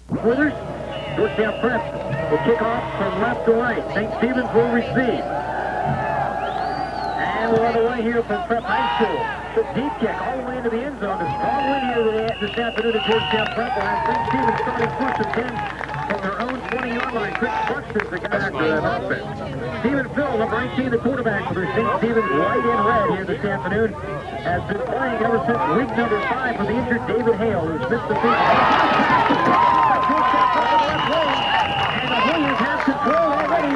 Withers, Georgetown Prep will kick off from left to right. St. Stephen's will receive. And we're on the way here from Prep High School. The deep kick all the way into the end zone. A strong win here this afternoon at Georgetown Prep. We'll have St. Stephen's starting first and 10 from their own 20-yard line. Chris Buxton's the guy after that offense. Stephen Phil, number 18, the quarterback for St. Stephen's white and red here this afternoon, has been playing ever since week number 5 for the injured David Hale, who's missed the season. And the Williams have control already.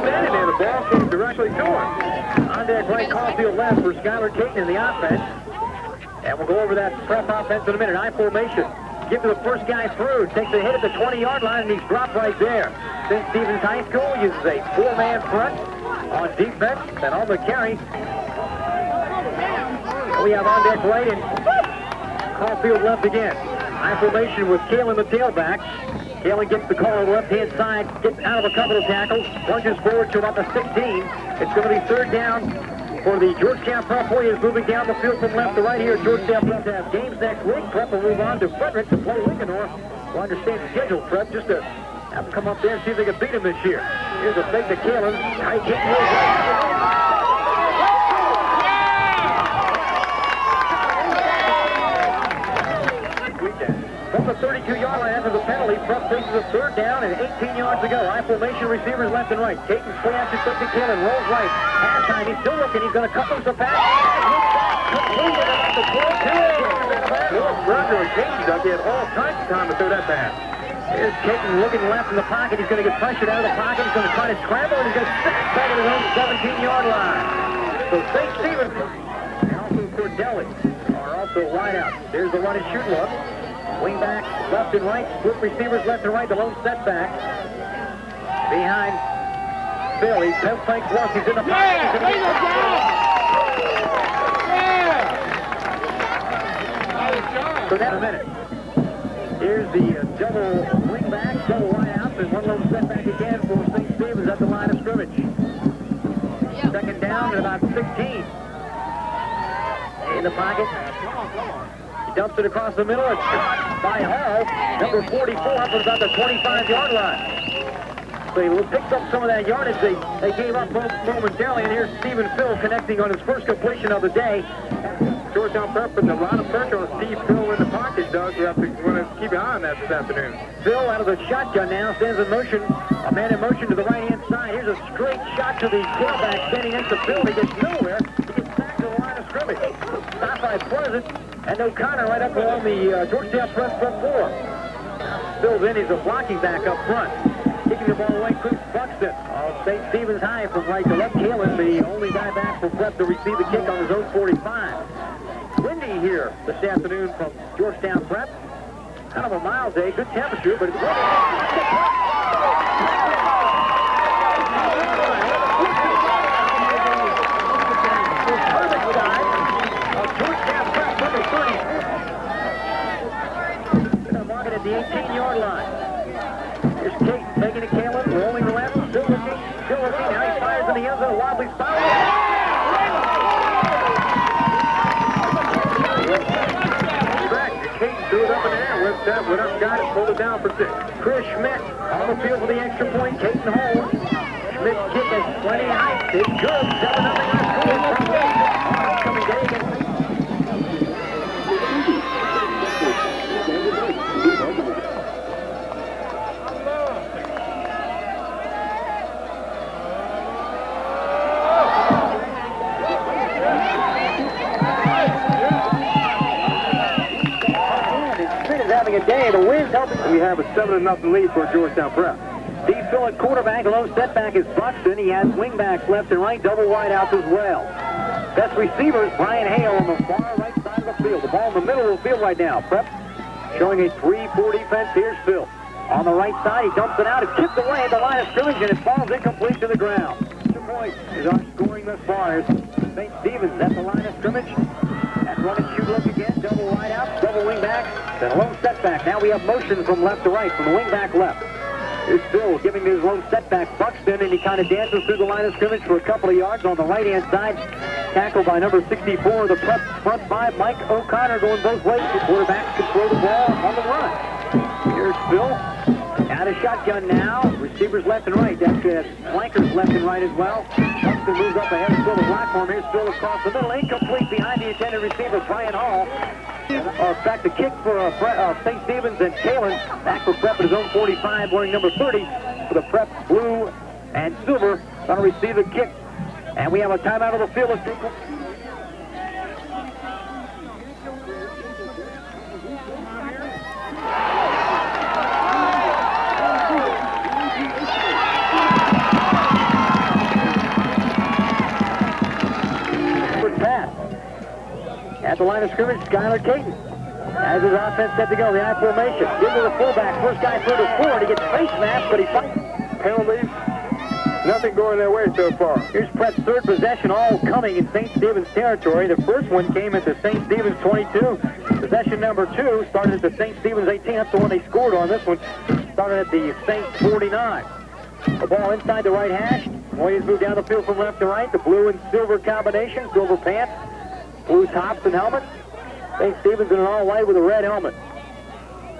And the ball came directly to him. On deck right, Caulfield left for Skylar Caton in the offense. And we'll go over that Prep offense in a minute. I formation. Give to the first guy through. Takes a hit at the 20-yard line, and he's dropped right there. St. Stephen's High School uses a 4-man front on defense, and on the carry, we have on deck right and Caulfield left again. I formation with Kalen the tailback. Kalen gets the call on the left-hand side, gets out of a couple of tackles, plunges forward to about the 16. It's going to be third down for the Georgetown Prep Warriors, moving down the field from left to right here. Georgetown Prep to have games next week. Prep will move on to Frederick to play Lincoln-Or. We'll understand the schedule, Prep, just to have them come up there and see if they can beat them this year. Here's a fake to Kalen. High kick moves right. From the 32-yard line after the penalty, Prep faces a third down and 18 yards to go. I formation receivers left and right. Caton's play after fake to Kalen, rolls right. Half time, he's still looking. He's going to cut loose the pass. Completed about the 12-2. Brother Caton dug in all kinds of time to throw that pass. Here's Caton looking left in the pocket. He's going to get pressured out of the pocket. He's going to try to scramble, and he's going to sack back at his own 17-yard line. So St. Stephen's and also Cordelli are also wide out. There's the run and shoot look. Wing back, left and right, split receivers left and right, the lone setback. Behind Phil, he's left flank once, he's in the pocket. For that a minute. Here's the double wing back, double wide out, and one lone setback again for St. Stephen's at the line of scrimmage. Second down at about 16. In the pocket. He dumps it across the middle. It's caught by Hall, number 44, up at about the 25-yard line. So he picked up some of that yardage they gave up momentarily, and here's Stephen Phil connecting on his first completion of the day. Georgetown Prep putting a lot of pressure on Steve Phil in the pocket, Doug. You have to keep an eye on that this afternoon. Phil out of the shotgun now, stands in motion. A man in motion to the right-hand side. Here's a straight shot to the tailback standing next to Phil. He gets nowhere. He gets back to the line of scrimmage. Stopped by Pleasant and O'Connor right up along the Georgetown Prep front four. Phil's in. He's a blocking back up front. Kicking the ball away, Chris Buxton. St. Stephen's High from right to left. Kalen, the only guy back for Prep to receive the kick on his own 45. Windy here this afternoon from Georgetown Prep. Kind of a mild day, good temperature, but it's windy. Perfect side of Georgetown Prep, number 30. Gonna mark it at the 18-yard line. Here's Kate taking it, Kalen, rolling the left, still looking. Now he fires in the end zone, wobbly spot. Threw it up in the air, went up, got it, pulled it down for 6. Chris Schmidt on the field for the extra point. Caton Holmes. Schmidt's kick is plenty high. It's good. 7-0 coming Dagan. Having a day, the wind's helping. We have a 7-0 lead for Georgetown Prep. Steve Phil at quarterback, a lone setback is Buxton. He has wingbacks left and right, double wideouts as well. Best receivers, Brian Hale on the far right side of the field. The ball in the middle of the field right now. Prep showing a 3-4 defense. Here's Phil. On the right side, he dumps it out. It's tipped away at the line of scrimmage, and it falls incomplete to the ground. 2 points is our scoring thus far. St. Stephen's at the line of scrimmage. And run and shoot look again, double wide out, double wing back, then a lone setback. Now we have motion from left to right, from the wing back left. Here's Phil giving his lone setback, Buxton, and he kind of dances through the line of scrimmage for a couple of yards on the right-hand side. Tackled by number 64 of the Prep front 5, Mike O'Connor, going both ways. The quarterback can throw the ball on the run. Here's Phil. Out of shotgun now. Receivers left and right. That's flankers left and right as well. Buxton moves up ahead of Phil the platform. Here's Phil across the middle. Incomplete behind the intended receiver, Brian Hall. Back to kick for St. Stephen's and Kalen. Back for Prep at his own 45, wearing number 30 for the Prep blue and silver. Going to receive the kick. And we have a timeout of the field. Pass. At the line of scrimmage, Skylar Caton has his offense set to go. The I formation. Into the fullback. First guy through to forward. He gets face mask, but he fights. Penalties. Nothing going their way so far. Here's Prep's third possession, all coming in St. Stephen's territory. The first one came at the St. Stephen's 22. Possession number 2 started at the St. Stephen's 18. That's the one they scored on. This one started at the St. 49. The ball inside the right hash. Williams moved down the field from left to right. The blue and silver combination. Silver pants, blue tops and helmet. St. Stephen's in an all-white with a red helmet.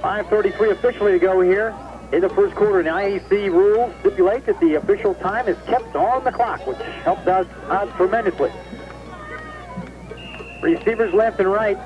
5:33 officially to go here in the first quarter. And the IEC rules stipulate that the official time is kept on the clock, which helps us out tremendously. Receivers left and right.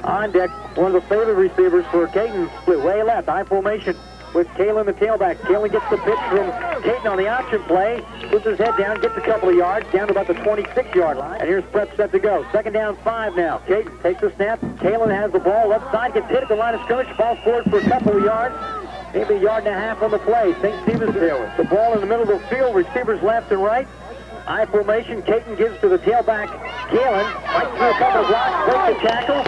On deck, one of the favorite receivers for Caton, split way left. I formation with Kalen the tailback. Kalen gets the pitch from Caton on the option play. Puts his head down, gets a couple of yards, down to about the 26-yard line. And here's Prep set to go. Second down, 5 now. Caton takes the snap. Kalen has the ball left side, gets hit at the line of scrimmage. Ball forward for a couple of yards. Maybe a yard and a half on the play. St. Stephen's the ball in the middle of the field. Receivers left and right. I formation. Caton gives to the tailback. Kalen fights through a couple of blocks, breaks the tackle,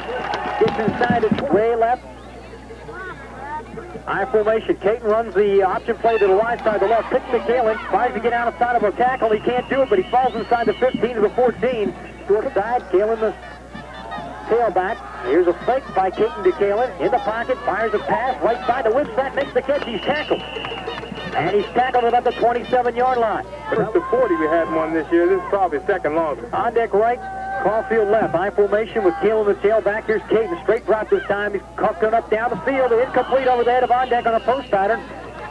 gets inside it way left. I formation. Caton runs the option play to the wide side, the left, picks to Kalen, tries to get outside of a tackle. He can't do it, but he falls inside the 15 to the 14. Short side, Kalen the tailback. Here's a fake by Caton to Kalen. In the pocket, fires a pass, right side to Whipsack, makes the catch. He's tackled. And he's tackled at about the 27-yard line. But it's the 40 we had one this year. This is probably second longest. On deck right, Caulfield left. I formation with Kalen the tailback. Here's Caton. Straight drop this time. He's going up down the field. Incomplete over the head of on deck on a post pattern.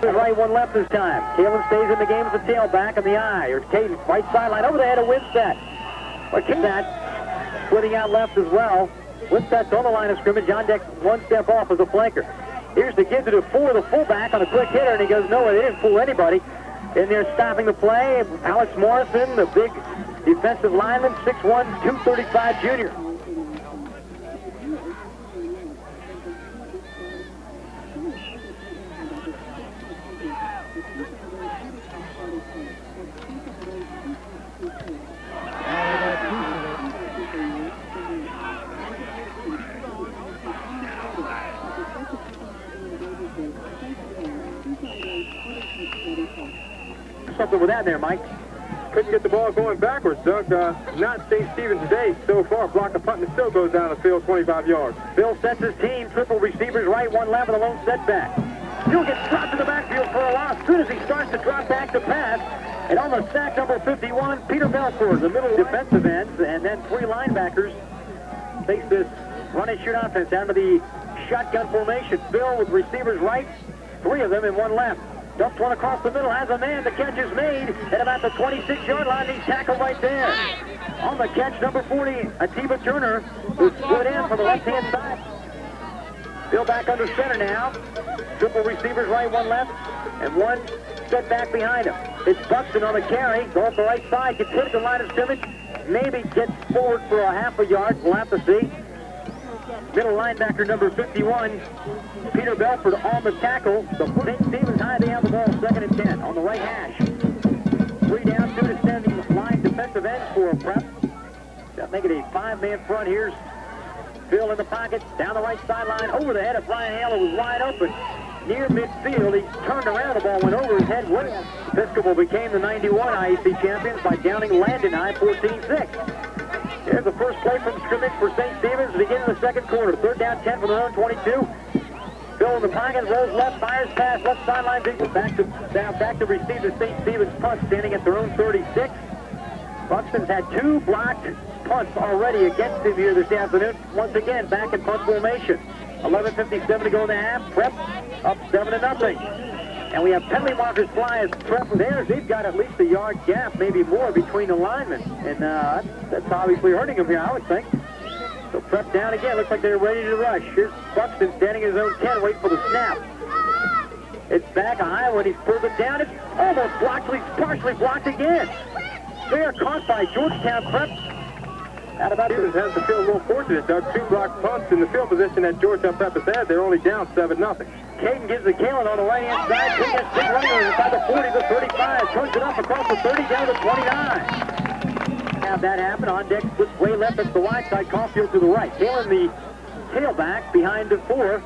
Right, one left this time. Kalen stays in the game as the tailback on the eye. Here's Caton. Right sideline over the head of Winstead. Or Winstead splitting out left as well. Winstead's on the line of scrimmage. On deck one step off as a flanker. Here's the kid to do for the fullback on a quick hitter, and he goes, no, they didn't fool anybody. In there stopping the play, Alex Morrison, the big defensive lineman, 6'1", 235 junior. Something with that there, Mike. Couldn't get the ball going backwards, Doug. Not St. Stephen's today so far. Block the punt and still goes down the field 25 yards. Bill sets his team. Triple receivers, right, one left, and a lone setback. Still gets dropped to the backfield for a loss. As soon as he starts to drop back to pass, and on the sack number 51, Peter Belford, the middle defensive ends, and then 3 linebackers face this run-and-shoot offense down to the shotgun formation. Bill with receivers right, 3 of them and 1 left. Dumps one across the middle, has a man. The catch is made at about the 26-yard line. He's tackled right there. On the catch, number 40, Atiba Turner, who's split in from the left-hand side. Still back under center now. Triple receivers right, 1 left, and 1 set back behind him. It's Buxton on the carry. Go up the right side, gets hit at the line of scrimmage. Maybe gets forward for a half a yard. We'll have to see. Middle linebacker number 51, Peter Belford on the tackle. The St. Stephen's high, they have the ball, 2nd and 10 on the right hash. 3 down, 2 descending line defensive ends for a Prep. That'll make it a 5-man front. Here's Phil in the pocket, down the right sideline, over the head of Brian Hale, who was wide open. Near midfield, he turned around, the ball went over his head. Episcopal became the 91 IEC champions by downing Landon High 14-6. Here's the first play from scrimmage for St. Stephen's to begin the second quarter. 3rd down, 10 from their own 22. Phil in the pocket, rolls left, fires pass, left sideline. Back to receive the St. Stephen's punt, standing at their own 36. Buxton's had 2 blocked punts already against him here this afternoon. Once again, back in punt formation. 11:57 to go in the half. Prep up 7-0. And we have penalty markers fly as Prep with theirs. They've got at least a yard gap, maybe more, between the linemen. And that's obviously hurting them here, I would think. So Prep down again. Looks like they're ready to rush. Here's Buxton standing in his own 10, waiting for the snap. It's back, a high one. He's pulled it down. It's almost blocked. He's partially blocked again. Fair caught by Georgetown Prep. Stevens has to feel a little fortunate, Doug. 2 block punts in the field position that Georgetown Prep has had. They're only down 7-0. Caden gives the Kalen on the right-hand side. He gets big running inside the 40 to 35. Turns it up across the 30 down to 29. Have that happen. On deck splits way left. That's the wide side. Caulfield to the right. Kalen, the tailback, behind the 4.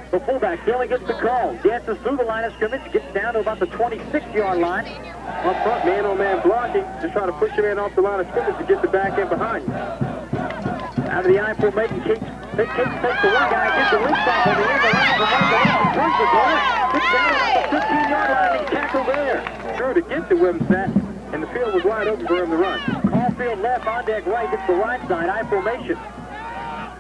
The fullback. Kalen gets the call. Dances through the line of scrimmage. Gets down to about the 26-yard line. Up front, man-on-man blocking. Just trying to push your man off the line of scrimmage to get the back end behind you. Out of the eye formation, Cates takes the one guy, gets the wing stop on the end of the line from right to left, turns the corner, gets down at the 15-yard line, and he's tackled there. Drew to get to Wimsatt, and the field was wide open for him to run. Caulfield left, on deck right, gets the right side, eye formation.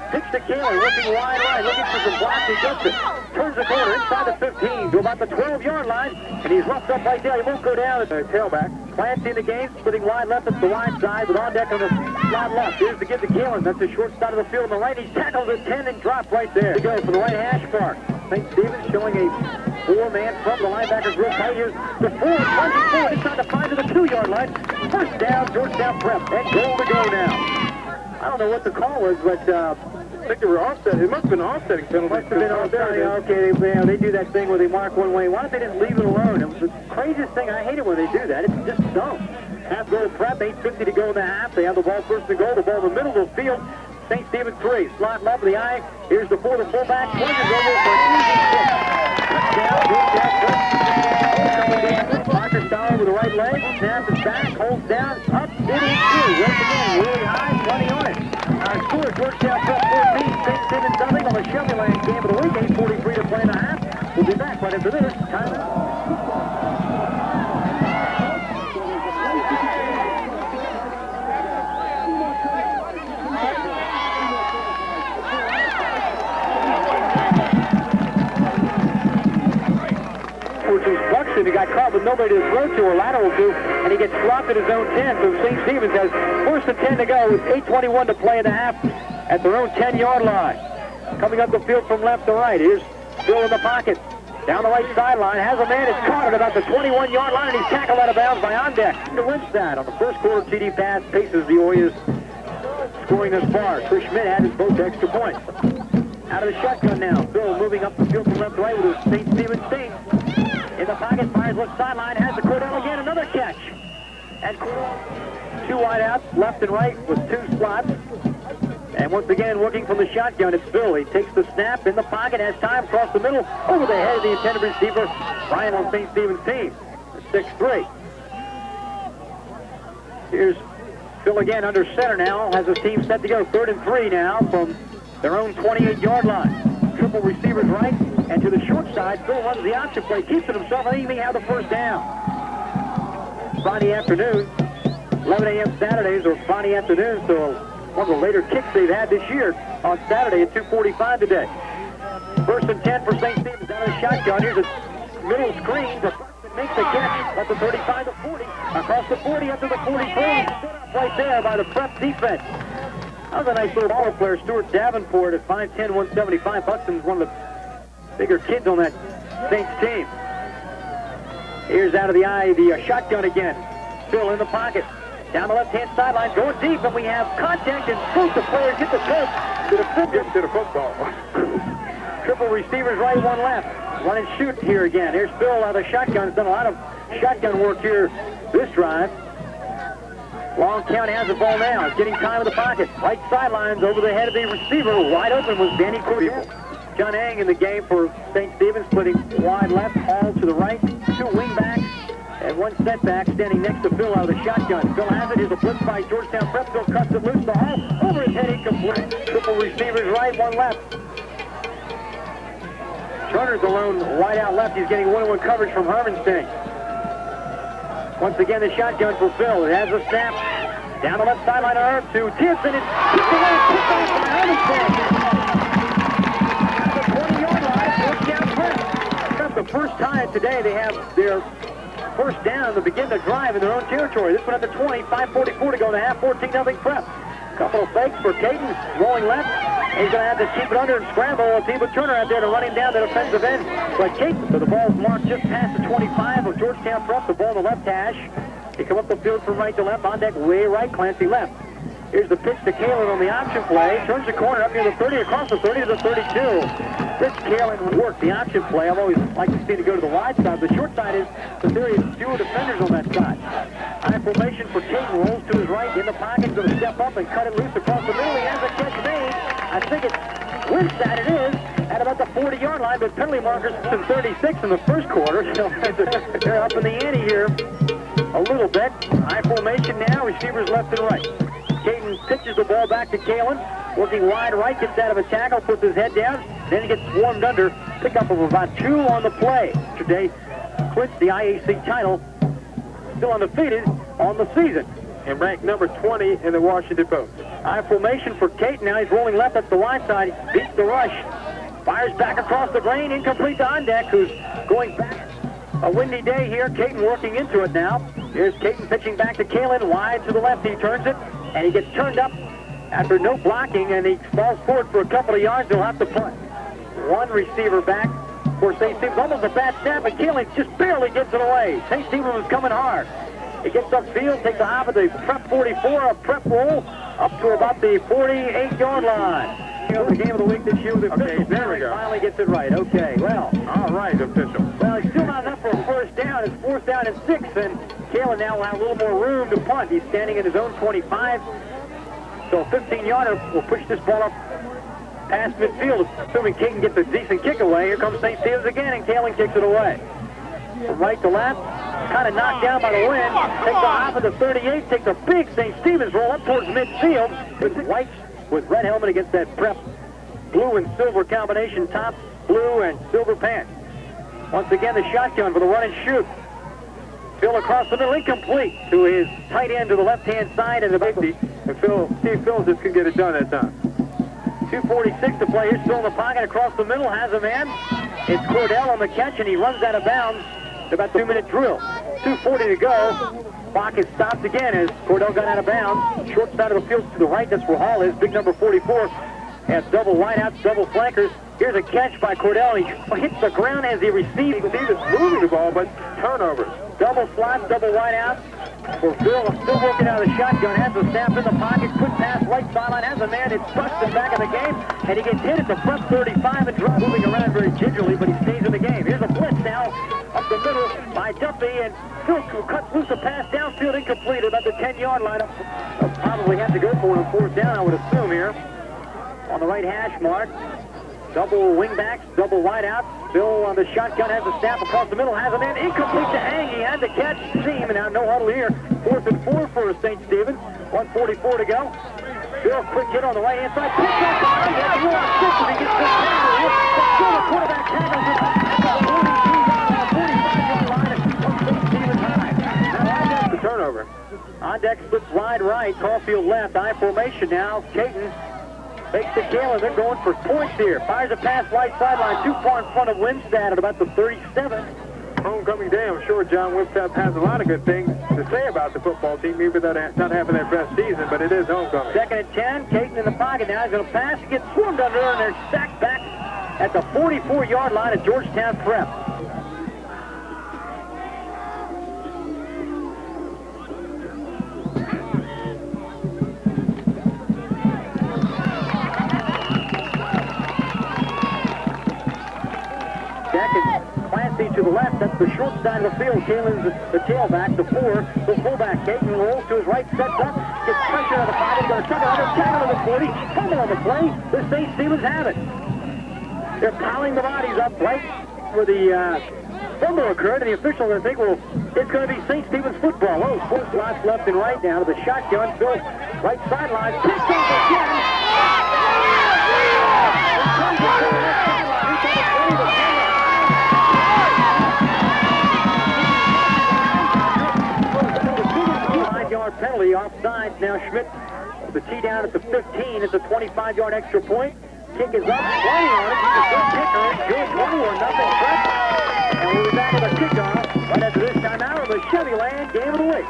Pitch to Kalen, looking wide right, looking for some blocks, he gets it. Turns the corner inside the 15 to about the 12-yard line, and he's roughed up right there. He won't go down at the tailback. Clancy in the game, splitting wide left at the wide side with on deck on the slot left. Here's to get to Kalen. That's the short side of the field on the right. He's tackled at 10 and dropped right there. To go for the right hash mark. St. Stephen's showing a 4-man from the linebackers real tight. Here's the 4, plunging forward inside the 5 to the 2-yard line. First down, Georgetown Prep, and goal to go now. I don't know what the call was, but I think they were offset. It must have been an offsetting penalty. Must have been offsetting. Okay, they do that thing where they mark one way. Why don't they just leave it alone? It was the craziest thing. I hate it when they do that. It's just dumb. Half goal Prep, 8:50 to go in the half. They have the ball first and goal. The ball in the middle of the field. St. Stephen's 3. Slot left of the eye. Here's the 4, the fullback. Plunges over for an easy 6. Touchdown, Georgetown Prep. Parker Stoller with the right leg. Snap is back. Holds down. Up. It is through. Once again, really high. Plenty on it. Our score, Georgetown Prep 14. St. Stephen's nothing on the Chevrolet game of the week. 8:43 to play in the half. We'll be back right after this. Buxton, who got caught with nobody to throw to or lateral to, and he gets dropped at his own 10. So St. Stephen's has first and 10 to go with 8:21 to play in the half at their own 10-yard line. Coming up the field from left to right. Here's Bill in the pocket. Down the right sideline. Has a man. It's caught at about the 21-yard line, and he's tackled out of bounds by Ondeck. To Wimsatt on the first quarter TD pass. Paces the Warriors scoring this far. Chris Schmidt had his both extra points. Out of the shotgun now. Bill moving up the field from left to right with his St. Stephen's team. In the pocket, fires left sideline, has the Cordell again, another catch. And 2 wide outs, left and right with 2 slots. And once again, working from the shotgun, it's Bill. He takes the snap in the pocket, has time across the middle, over the head of the intended receiver, Ryan on St. Stephen's team. 6-3. Here's Phil again under center now, has his team set to go. 3rd and 3 now from their own 28-yard line. Triple receivers right. And to the short side, Phil runs the option play, keeps it himself, and he may have the first down. Friday afternoon, 11 a.m. Saturdays or Friday afternoon, so one of the later kicks they've had this year on Saturday at 2:45 today. 1st and 10 for St. Stephen's out of the shotgun. Here's a middle screen. The Buxton makes the catch at the 35 to 40. Across the 40 up to the 44. Stood up right there by the Prep defense. That was a nice little ball player, Stuart Davenport at 5'10", 175. Buxton's one of the bigger kids on that Saints team. Here's out of the eye, the shotgun again. Phil in the pocket. Down the left-hand sideline, going deep, and we have contact, and both the players hit the coach to the football. Triple receivers right, 1 left. Run and shoot here again. Here's Phil out of the shotgun. He's done a lot of shotgun work here this drive. Long County has the ball now. He's getting time in the pocket. Right sidelines over the head of the receiver. Wide open was Danny Cordell. John Ang in the game for St. Stephen's, splitting wide left, all to the right. 2 wingbacks and 1 setback standing next to Phil out of the shotgun. Phil has it. Here's a blitz by Georgetown Prep. Phil cuts it loose. The hole over his head, incomplete. Triple receivers right, 1 left. Turner's alone wide out left. He's getting 1-on-1 coverage from Hermanstein. Once again, the shotgun for Phil. It has a snap. Down the left sideline to Timpson. It's kicked away. Picked off by Hermanstein. first time today they have their first down to begin the drive in their own territory. This one at the 20, 5:44 to go in the half, 14-0 Prep. Couple of fakes for Caden, rolling left. He's going to have to keep it under and scramble. T.B. Turner out there to run him down the defensive end. But Caden, so the ball's marked just past the 25 of Georgetown Prep. The ball in the left hash. He come up the field from right to left. On deck, way right, Clancy left. Here's the pitch to Kalen on the option play. Turns the corner up near the 30, across the 30 to the 32. Rich Kalen worked the option play. I've always liked to see it go to the wide side. The short side is the theory of fewer defenders on that side. High formation for Caden, rolls to his right in the pocket, going to step up and cut it loose across the middle. He has a catch made. I think it's which side it is at about the 40-yard line, but penalty markers in 36 in the first quarter. So they're up in the ante here a little bit. High formation now, receivers left and right. Caden pitches the ball back to Kalen, working wide right, gets out of a tackle, puts his head down, then he gets swarmed under. Pickup of about 2 on the play. Today, clinched the IAC title, still undefeated on the season. And ranked number 20 in the Washington Post. High formation for Caden. Now he's rolling left at the wide side. Beats the rush. Fires back across the grain. Incomplete to Ondeck, who's going back. A windy day here. Caden working into it now. Here's Caden pitching back to Kalen. Wide to the left. He turns it. And he gets turned up after no blocking. And he falls forward for a couple of yards. He'll have to punt. One receiver back for St. Stephen's. Almost a bad snap. And Kalen just barely gets it away. St. Stephen's was coming hard. He gets upfield, takes a hop at the Prep 44, a Prep roll, up to about the 48-yard line. The game of the week this year with the official. There we go. Finally gets it right. Okay, well. All right, official. Well, it's still not enough for a first down. It's 4th down and 6, and Kalen now will have a little more room to punt. He's standing in his own 25. So a 15-yarder will push this ball up past midfield, assuming Caden gets a decent kick away. Here comes St. Stephen's again, and Kalen kicks it away. From right to left, kind of knocked down by the wind. Takes a hop of the 38, takes a big St. Stephen's roll up towards midfield. With white with red helmet against that Prep blue and silver combination, top blue and silver pants. Once again, the shotgun for the run and shoot. Phil across the middle, incomplete to his tight end to the left-hand side and the 50. And Steve Phillips just couldn't get it done that time. 2:46 to play. Here's still in the pocket across the middle, has a man. It's Cordell on the catch, and he runs out of bounds. It's about a 2-minute drill. 2:40 to go. Clock is stopped again as Cordell got out of bounds. Short side of the field to the right, that's where Hall is. Big number 44 has double wideouts, double flankers. Here's a catch by Cordell. He hits the ground as he receives. Steve is moving the ball, but turnovers. Double slot, double wideout. For Phil, still working out of the shotgun, has the snap in the pocket, quick pass, right sideline, has a man, it's busted back in the game, and he gets hit at the front 35 and drops, moving around very gingerly, but he stays in the game. Here's a blitz now, up the middle by Duffy, and Phil cuts loose a pass downfield, incomplete, about the 10-yard line. They'll probably have to go for it on 4th down, I would assume here. On the right hash mark, double wingbacks, double wideouts. Bill on the shotgun has a snap across the middle, has a man incomplete to Hang. He had to catch Seam, and now no huddle here. 4th and 4 for St. Stephen's. 1:44 to go. Bill, quick hit on the right-hand side. Picks up the right hand. He wants 6 if he gets this tackle here. But still the quarterback tackles it at the 45-yard line of St. Stephen's High. Now The turnover. Ondeck splits wide right, Caulfield left. High formation now. Caden fakes to Kalen. They're going for points here. Fires a pass right sideline, too far in front of Winstead at about the 37. Homecoming day, I'm sure John Winstead has a lot of good things to say about the football team, even though they're not having their best season, but it is homecoming. 2nd and 10, Caden in the pocket now. He's going to pass, he gets swarmed under, and they're sacked back at the 44-yard line at Georgetown Prep. Clancy to the left, that's the short side of the field. Kalen's the tailback, the 4, the fullback. Caden rolls to his right, sets up, gets pressure on the pocket, going to chuck it under, tackle to the 40, fumble on the play. The St. Stephen's have it. They're piling the bodies up right where the fumble occurred, and the officials are going to think, well, it's going to be St. Stephen's football. Oh, 4 slots left and right now to the shotgun. Phil, right sideline, picked off again. Penalty offside. Now Schmidt, the tee down at the 15. It's a 25-yard extra point. Kick is up, 20 on it. He's a good kicker. It's good. 21-0 Prep. And Chevy Land Game of the Week.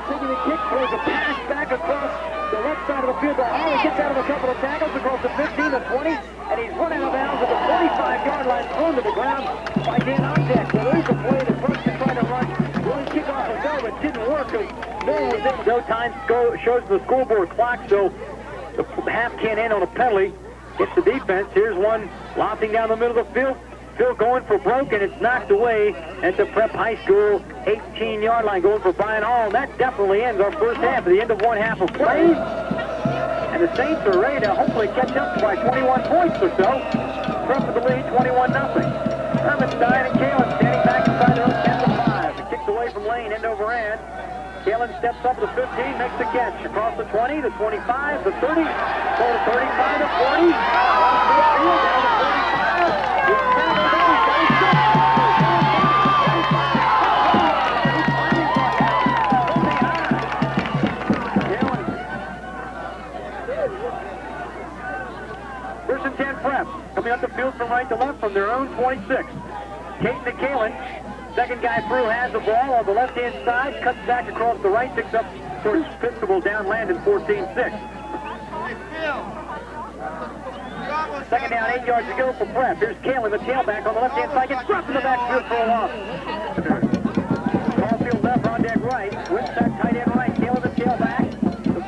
Taking the kick, throws a pass back across the left side of the field. He gets out of a couple of tackles across the 15, the 20, and he's run out of bounds at the 45-yard line, thrown to the ground by Dan Ondeck. So there's a play that first to try to run. One kickoff was there, but didn't work because no one was in. No time shows the scoreboard clock, so the half can't end on a penalty. Hits the defense. Here's one lofting down the middle of the field. Still going for broke, and it's knocked away at the Prep High School 18-yard line, going for Brian Hall. And that definitely ends our first half, at the end of one half of play. And the Saints are ready to hopefully catch up by 21 points or so. Prep with the lead, 21-0. Hermanstein and Kalen standing back inside their own 10-5. It kicks away from Lane, end over end. Kalen steps up to the 15, makes the catch. Across the 20, the 25, the 30, go to 35, the 40. Off the field, down to 45. First and 10 Prep, coming up the field from right to left from their own 26. Caton to Kalen, second guy through has the ball on the left-hand side, cuts back across the right, picks up towards Principal down Landon 14-6. Second down, 8 yards to go for Prep. Here's Kalen, the tailback on the left-hand side, gets dropped in the backfield for a loss. Caulfield left, Rondeck right, Winston tight end right, Kalen the tailback, the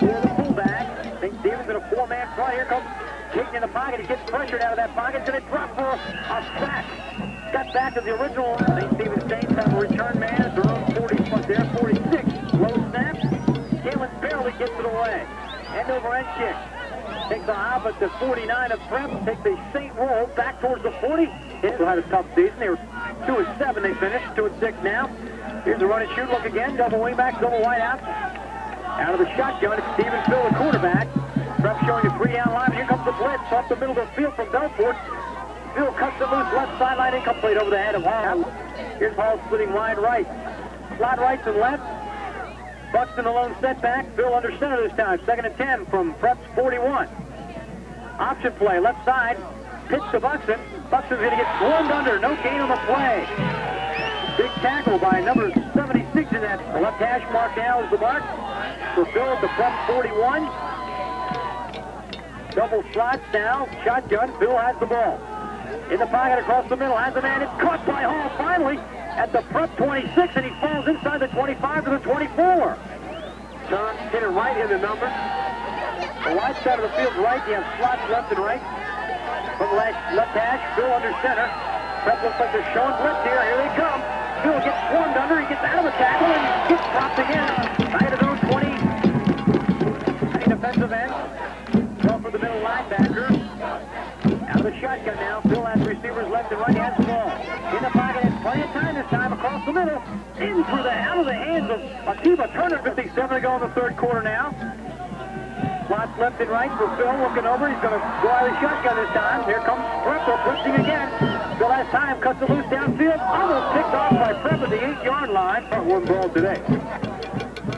fullback. St. Stephen's in a four-man front. Here comes Caton in the pocket. He gets pressured out of that pocket. He's going to drop for a sack. Got back to the original. St. Stephen's Saints have a return man at their own 40 front there, 46. Low snap. Kalen barely gets it away. End over end kick. Takes a hop at the 49 of Prep. Takes a Saint roll back towards the 40. They'll have a tough season. They were 2-7. They finished 2-6 now. Here's the run and shoot look again. Double wingback, double wide out. Out of the shotgun, it's Stephen Phil, the quarterback. Prep showing a 3-down line. Here comes the blitz off the middle of the field from Belfort. Phil cuts it loose, left sideline, incomplete over the head of Hall. Here's Hall splitting wide right. Slot right to left. Buxton alone setback. Phil under center this time. Second and 10 from Prep's 41. Option play, left side. Pitch to Buxton. Buxton's going to get swarmed under. No gain on the play. Big tackle by number 76 in that. The left hash mark now is the mark for Phil at the Prep 41. Double slots now. Shotgun. Phil has the ball. In the pocket across the middle. Has a man. It's caught by Hall finally at the Prep 26, and he falls inside the 25 to the 24. John hit it right in the numbers. The wide side of the field's right. You have slots left and right. From the left hash, Phil under center. Prep looks like they're showing blitz here. Here they come. Phil gets swarmed under. He gets out of the tackle and gets dropped again. Right at his own 20. Defensive end. Go for the middle linebacker. Out of the shotgun now. Phil has receivers left and right. Has the ball. In the pocket. Has plenty of time this time across the middle. Out of the hands of Akiva Turner. 57 to go in the third quarter now. Slots left and right for Phil. Looking over. He's going to go out of the shotgun this time. Here comes Prep. Blitzing again. Phil has time. Cuts it loose downfield. Almost picked off by Prep at the 8-yard line. Front one ball today.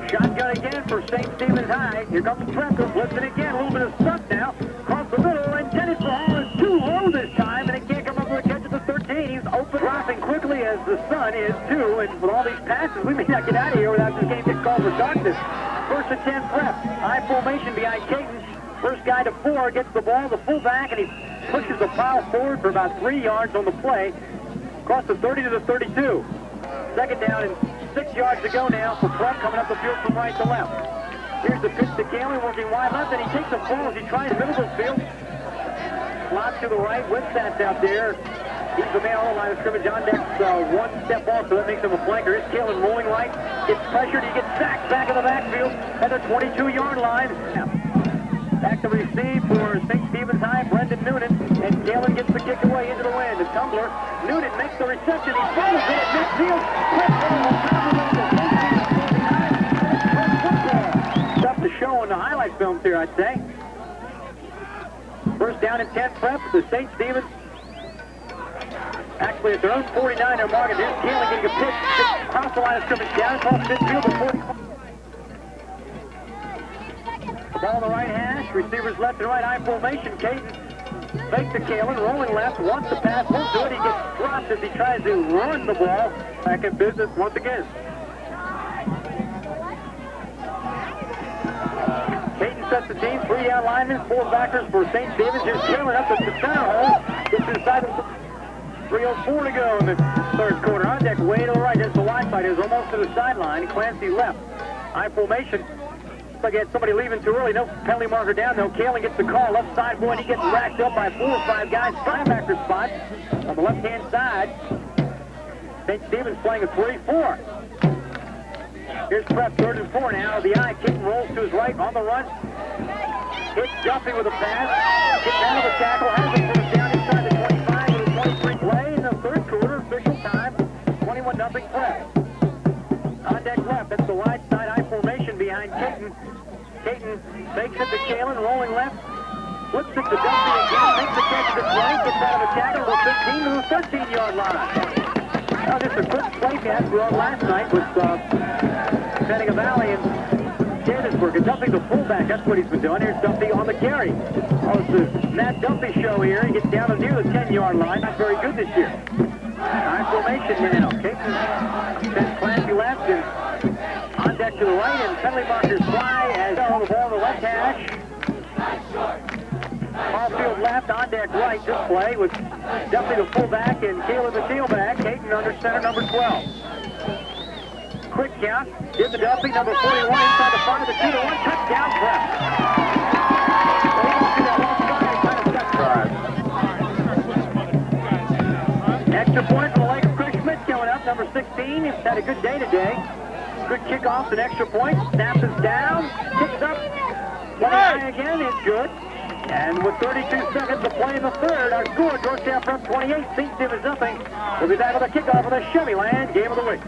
Shotgun again for St. Stephen's High. Here comes Prep. Blitzing again. A little bit of stuff now. Across the middle. Intended for Hall is too low this time. And it can't come up with a catch at the 13. He's open. Dropping quickly as the sun is too. And with all these passes, we may not get out of here without this game getting called for darkness. First and 10 Prep. High formation behind Caton. First guy to 4 gets the ball, the fullback, and he pushes the pile forward for about 3 yards on the play. Across the 30 to the 32. Second down and 6 yards to go now for Prep coming up the field from right to left. Here's the pitch to Kalen working wide left, and he takes a fall as he tries the middle of the field. Slot to the right. Winston's out there. He's the man on the line of scrimmage. On deck's one step off, so that makes him a flanker. Here's Kalen rolling right. Gets pressured. He gets sacked back in the backfield at the 22-yard line. Back to receive for St. Stephen's High, Brendan Noonan. And Kalen gets the kick away into the wind. The tumbler. Noonan makes the reception. He follows it at midfield. Stuff to show on the highlight films here, I'd say. First down and 10 Prep. The St. Stephen's actually at their own 49 they're marking. Here's Kalen getting a pitch across the line of scrimmage down across midfield. ball on the right hash. Receivers left and right. I formation. Caton fakes to Kalen. Rolling left. Wants to pass. Won't do it. He gets dropped as he tries to run the ball. Back in business once again. Caton sets the team. 3 down linemen, 4 backers for St. Stephen's. Here's Kalen up at the center hole. Gets inside the 3:04 to go in the third quarter. On deck, way to the right. There's the wide side. Is almost to the sideline. Clancy left. I formation. Looks like he had somebody leaving too early. No penalty marker down, though. Kalen gets the call. Left side, boy, and he gets racked up by 4 or 5 guys. Linebacker spot on the left-hand side. St. Stephen's playing a 3-4. Here's Prep, 3rd and 4 now. The eye. Caton rolls to his right on the run. Hits Duffy with a pass. Gets out of the tackle. Has it first down inside the 25 with a 23 play in the third quarter. Official time. 21-0 Prep. On deck left. That's the wide side. I formation behind Caton. Caton fakes it to Kalen. Rolling left. Flips it to Duffy again. Makes the catch to the play. Gets out of the tackle. The 15 to the 13-yard line. Now just a quick play pass we on last night with Setting Valley and Gaithersburg. And Duffy's a fullback. That's what he's been doing. Here's Duffy on the carry. Oh, it's the Matt Duffy show here. He gets down to near the 10-yard line. Not very good this year. High formation now. Caton sends Clancy left and on deck to the right. And penalty markers fly as the ball on the left hash. Ball field left, on deck right. This play with Duffy the fullback and Kalen the tailback. Caton under center, number 12. Quick count. Give the Duffy, number 41, inside the front of the 2-1. Touchdown, Prep. Extra point for the Lake Chris Schmidt coming up, number 16. He's had a good day today. Good kickoff, an extra point. Snaps is down, kicks up. 29 again, it's good. And with 32 seconds to play in the third, our score, Georgetown Prep 28, St. Stephen's nothing. We'll be back with a kickoff of the Chevyland Game of the Week.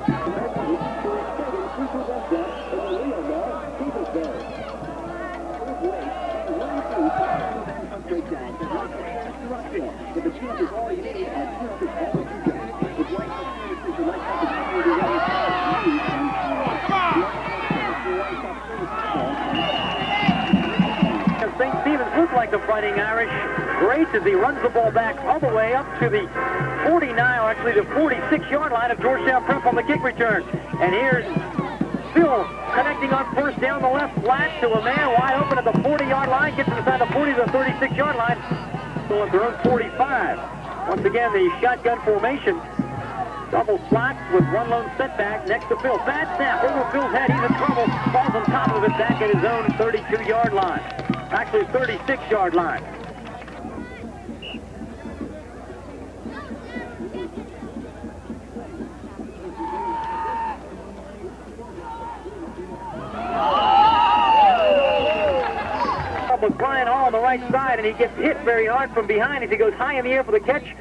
St. Stephen's look like the Fighting Irish. Great as he runs the ball back all the way up to the 49, or actually the 46-yard line of Georgetown Prep on the kick return. And here's Phil connecting on first down the left flat to a man wide open at the 40-yard line. Gets inside the 40 to the 36-yard line. So at their own 45. Once again, the shotgun formation. Double slots with one lone setback next to Phil. Bad snap over Phil's head. He's in trouble. Falls on top of it back at his own 32-yard line. Actually, 36-yard line. With Brian Hall on the right side, and he gets hit very hard from behind as he goes high in the air for the catch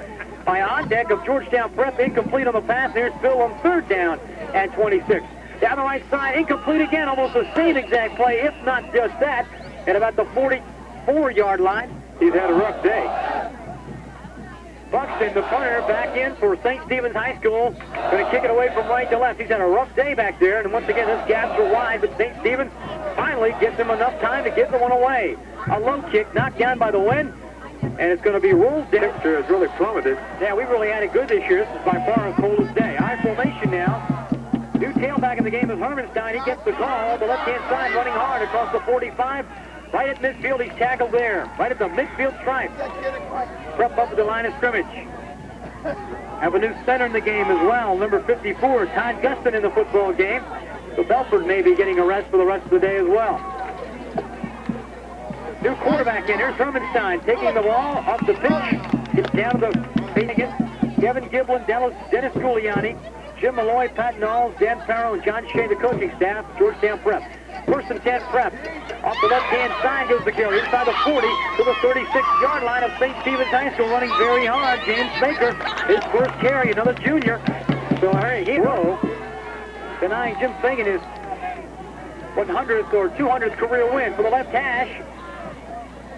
by on deck of Georgetown Prep. Incomplete on the pass. There's Phil on third down at 26. Down the right side, incomplete again. Almost the same exact play, if not just that, at about the 44-yard line. He's had a rough day. Buxton, the punter, back in for St. Stephen's High School. Going to kick it away from right to left. He's had a rough day back there, and once again, his gaps are wide, but St. Stephen's finally gets him enough time to get the one away. A low kick knocked down by the wind, and it's going to be ruled down. Temperature has really plummeted. Yeah, we really had it good this year. This is by far our coldest day. High formation now. New tailback in the game is Hermanstein. He gets the call. The left-hand side running hard across the 45. Right at midfield, he's tackled there. Right at the midfield stripe. Prep up to the line of scrimmage. Have a new center in the game as well. Number 54, Todd Gustin in the football game. So Belford may be getting a rest for the rest of the day as well. New quarterback in. Here's Hermanstein taking the ball off the pitch. Gets down to the paint again. Kevin Giblin, Dennis Giuliani, Jim Malloy, Pat Knowles, Dan Farrow, and John Shea, the coaching staff, Georgetown Prep. First and 10 Prep. Off the left-hand side goes the carry. Inside the 40 to the 36-yard line of St. Stephen's High School, running very hard. James Baker, his first carry, another junior. So here he goes, denying Jim Fagan his 100th or 200th career win. For the left hash,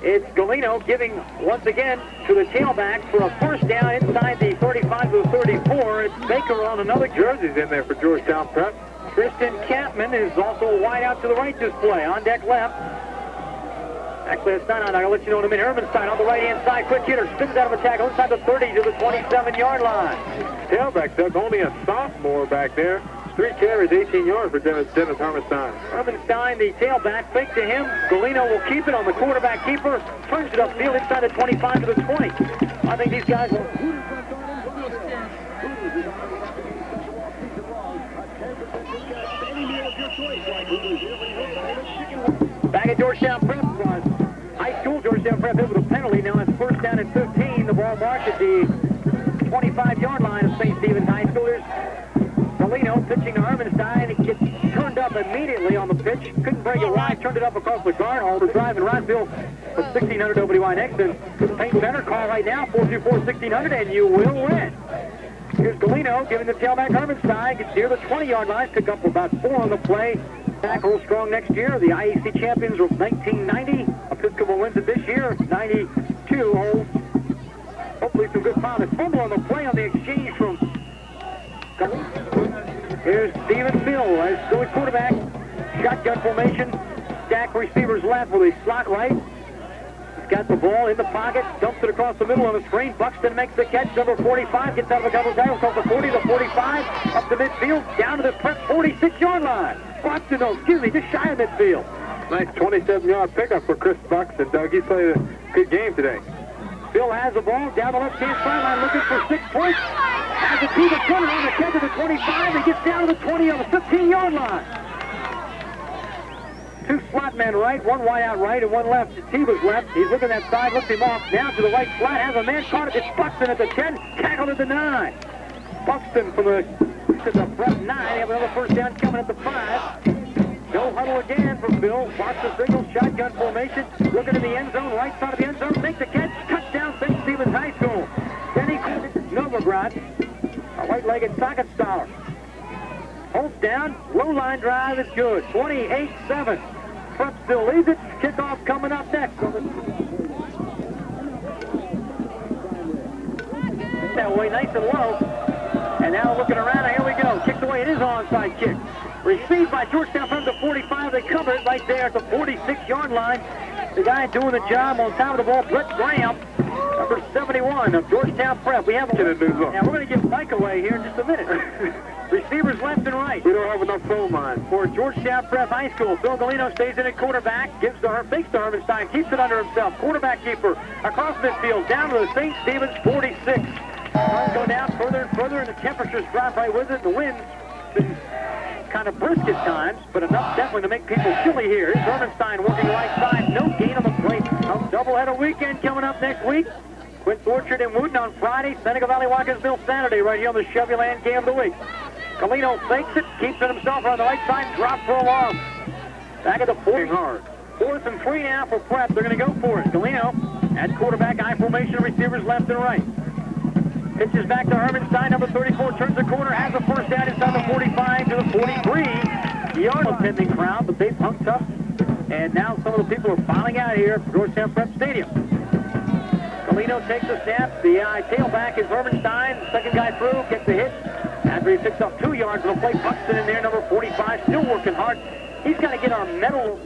it's Galino giving once again to the tailback for a first down inside the 35 to the 34. It's Baker on another jerseys in there for Georgetown Prep. Tristan Kampman is also wide out to the right this play. On deck left. Actually, it's not on. I'll let you know in a minute. Hermanstein on the right-hand side. Quick hitter. Spins out of a tackle inside the 30 to the 27-yard line. Tailback, Doug, only a sophomore back there. 3 carries, 18 yards for Dennis Hermanstein. Hermanstein, the tailback, fake to him. Galino will keep it on the quarterback keeper. Turns it upfield inside the 25 to the 20. I think these guys will... Back at Georgetown Prep. High school, Georgetown Prep hit with a penalty. Now it's first down at 15. The ball marked at the 25-yard line of St. Stephen's High School. There's Galino pitching to Hermanstein. He gets turned up immediately on the pitch. Couldn't break it wide. Turned it up across the guard. Holder driving right field with 1,600 OBDY and paint center. Call right now, 424-1600, and you will win. Here's Galino giving the tailback Hermanstein. Gets near the 20-yard line. Pick up about 4 on the play. Tackle strong next year. The IAC champions of 1990. Episcopal wins it this year. 92 holds. Hopefully some good promise. Fumble on the play on the exchange from Galino. Here's Steven Bill as the quarterback. Shotgun formation. Stack receivers left with a slot right. He's got the ball in the pocket. Dumps it across the middle on the screen. Buxton makes the catch. Number 45 gets out of a couple of tackles. Calls the 40, the 45. Up to midfield. Down to the prep 46-yard line. Buxton, just shy of midfield. Nice 27-yard pickup for Chris Buxton, Doug. He played a good game today. Bill has the ball down the left-hand sideline looking for 6 points. Has a two runner on the 10 to the 25. He gets down to the 20 on the 15-yard line. 2 slot men right, 1 wide out right, and 1 left. Teba's left. He's looking at side, looks him off. Down to the right slot, has a man caught it. It's Buxton at the 10, tackled at the 9. Buxton from the to the front 9. They have another first down coming at the 5. No huddle again from Bill. Marks the signal, shotgun formation. Looking to the end zone, right side of the end zone. Makes the catch. Touchdown, St. Stephen's High School. Then he calls it Novograd. A white-legged socket star. Holds down. Low line drive is good. 28-7. Prep still leads it. Kickoff coming up next. That way, nice and low. And now looking around, here we go. Kicked away. It is onside kick. Received by Georgetown from the 45. They cover it right there at the 46-yard line. The guy doing the job on top of the ball, Brett Graham, number 71 of Georgetown Prep. We have a we're going to give Mike away here in just a minute. Receivers left and right. We don't have enough phone lines. For Georgetown Prep High School, Phil Galino stays in at quarterback, fakes to Hermanstein, keeps it under himself. Quarterback keeper across midfield, down to the St. Stephen's 46. Suns go down further and further, and the temperatures drop right with it. The wind's been kind of brisk at times, but enough definitely to make people chilly here. Here's Hermanstein working right side. No gain on the plate. A doubleheader weekend coming up next week. Quince Orchard and Wooten on Friday. Seneca Valley Watkinsville Saturday right here on the Chevrolet Game of the Week. Galino fakes it, keeps it himself on the right side, drops for a loss. Back at the 4th. Hard. 4th and 3 now for Prep. They're going to go for it. Galino at quarterback, I formation, receivers left and right. Pitches back to Hermanstein, number 34, turns the corner, has a first down inside the 45 to the 43-yard attending crowd, but they've hung tough. And now some of the people are filing out here at Georgetown Prep Stadium. Galino takes the snap. The tailback is Hermanstein. The second guy through, gets the hit. After he picks up 2 yards, it'll play Buxton in there, number 45, still working hard. He's got to get on medal.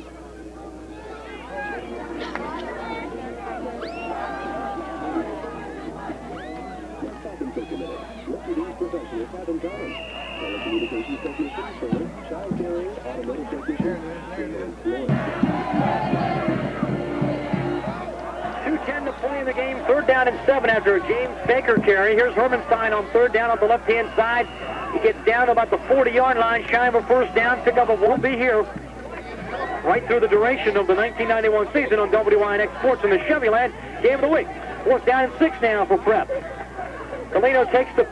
To play in the game, 3rd down and 7 after a James Baker carry. Here's Hermanstein on 3rd down on the left-hand side. He gets down to about the 40-yard line, shy of a first down. Pick up a won't be here right through the duration of the 1991 season on WYNX Sports in the Chevrolet Game of the Week. 4th down and 6 now for Prep. Galino takes the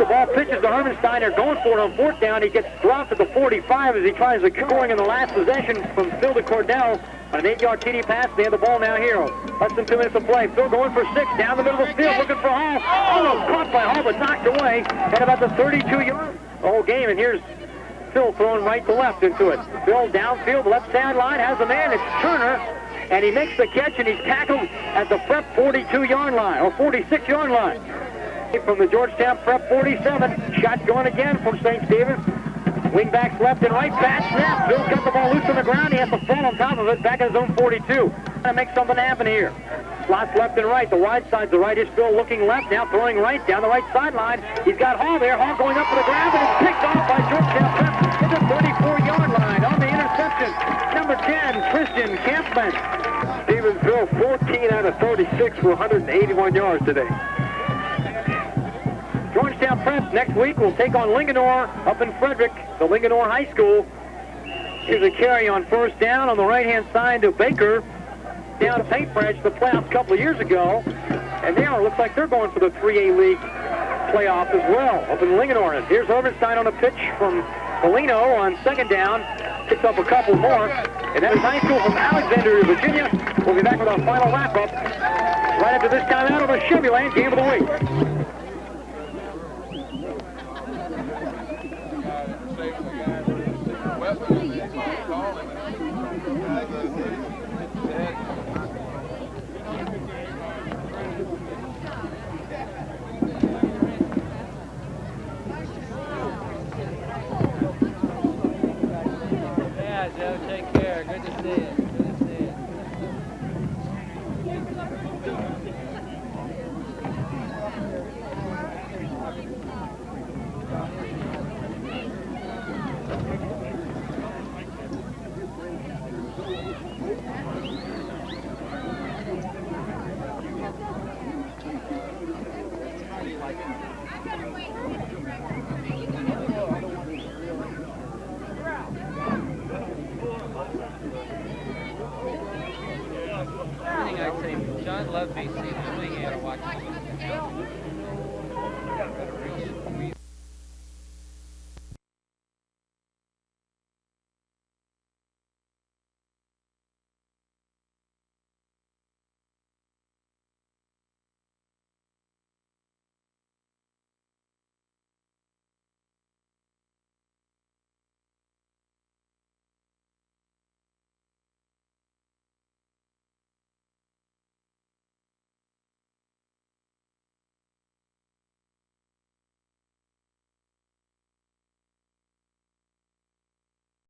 ball, pitches to Hermanstein. They're going for it on 4th down. He gets dropped at the 45 as he tries to scoring in the last possession from Phil to Cordell. On an 8-yard TD pass, they have the ball now here. Less than 2 minutes to play. Phil going for 6, down the middle of the field, looking for Hall. Almost caught by Hall, but knocked away at about the 32-yard. The whole game, and here's Phil throwing right to left into it. Phil downfield, left sideline, has a man. It's Turner, and he makes the catch, and he's tackled at the Prep 42-yard line, or 46-yard line. From the Georgetown Prep 47, shot going again from St. Stephen's. Wingbacks left and right, pass snap. Phil got the ball loose on the ground. He has to fall on top of it back at his own 42. to make something happen here. Slots left and right. The wide side's the right. Bill looking left now, throwing right down the right sideline. He's got Hall there. Hall going up for the grab, and it's picked off by Georgetown Prep at the 34-yard line on the interception. Number 10, Christian Campman. Stevensville 14 out of 36 for 181 yards today. Georgetown Prep next week will take on Linganore up in Frederick, the Linganore High School. Here's a carry on first down on the right-hand side to Baker. Down to Paintbridge, the playoffs a couple of years ago. And now it looks like they're going for the 3A League playoff as well, up in Linganore. And here's Overstein on a pitch from Polino on second down. Picks up a couple more. And that is high school from Alexandria, Virginia. We'll be back with our final wrap-up right after this time out on the Chevy Lane Game of the Week. Yeah, Joe, take care. Good to see you.